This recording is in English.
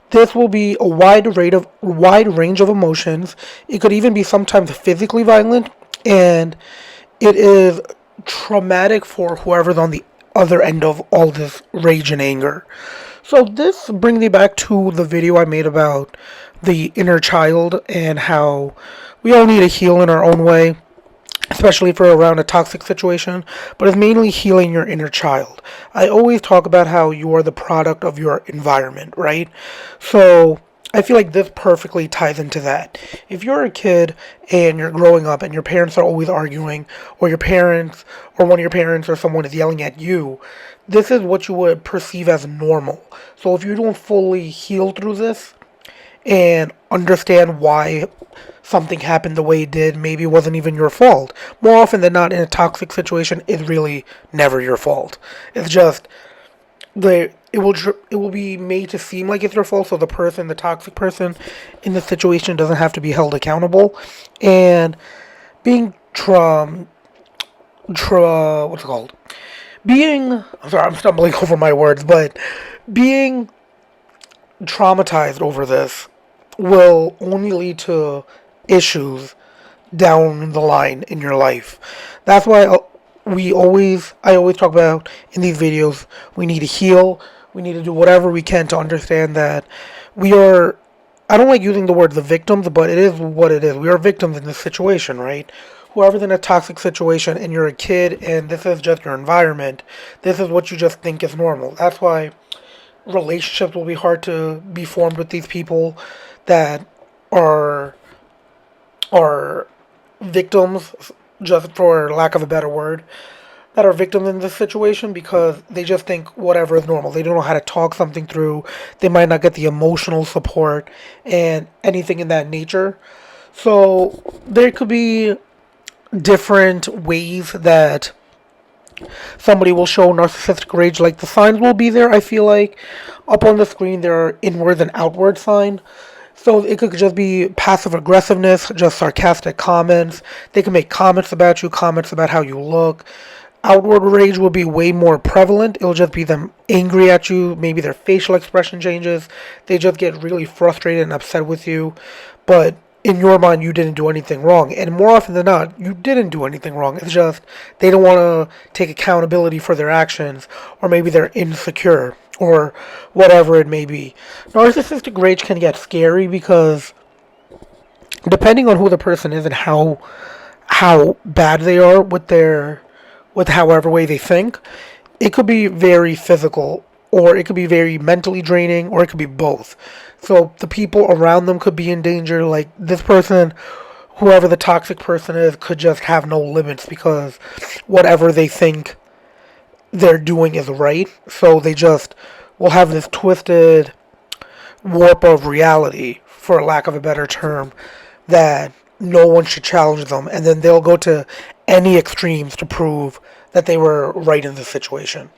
This will be a wide range of emotions. It could even be sometimes physically violent, and it is traumatic for whoever's on the other end of all this rage and anger. So this brings me back to the video I made about the inner child and how we all need to heal in our own way, especially for around a toxic situation, but it's mainly healing your inner child. I always talk about how you are the product of your environment, right? So I feel like this perfectly ties into that. If you're a kid and you're growing up and your parents are always arguing, or your parents, or one of your parents or someone is yelling at you, this is what you would perceive as normal. So if you don't fully heal through this, and understand why something happened the way it did. Maybe it wasn't even your fault. More often than not, in a toxic situation, it's really never your fault. It's just it will be made to seem like it's your fault, so the toxic person in the situation doesn't have to be held accountable. And being what's it called? Being I'm sorry, I'm stumbling over my words, but being traumatized over this will only lead to issues down the line in your life. That's why I always talk about in these videos, we need to heal. We need to do whatever we can to understand that we are. I don't like using the word the victims, but it is what it is. We are victims in this situation, right? Whoever's in a toxic situation and you're a kid and this is just your environment, this is what you just think is normal. That's why relationships will be hard to be formed with these people that are are victims, just for lack of a better word, that are victims in this situation because they just think whatever is normal. They don't know how to talk something through. They might not get the emotional support and anything in that nature. So there could be different ways that somebody will show narcissistic rage. Like the signs will be there, I feel like. Up on the screen, there are inward and outward sign. So it could just be passive aggressiveness, just sarcastic comments. They can make comments about you, comments about how you look. Outward rage will be way more prevalent. It'll just be them angry at you. Maybe their facial expression changes. They just get really frustrated and upset with you. But in your mind, you didn't do anything wrong. And more often than not, you didn't do anything wrong. It's just they don't want to take accountability for their actions. Or maybe they're insecure. Or whatever it may be. Narcissistic rage can get scary because depending on who the person is and how bad they are with however way they think, it could be very physical, or it could be very mentally draining, or it could be both. So the people around them could be in danger. Like this person, whoever the toxic person is, could just have no limits because whatever they think they're doing is right. So they just will have this twisted warp of reality, for lack of a better term, that no one should challenge them, and then they'll go to any extremes to prove that they were right in the situation.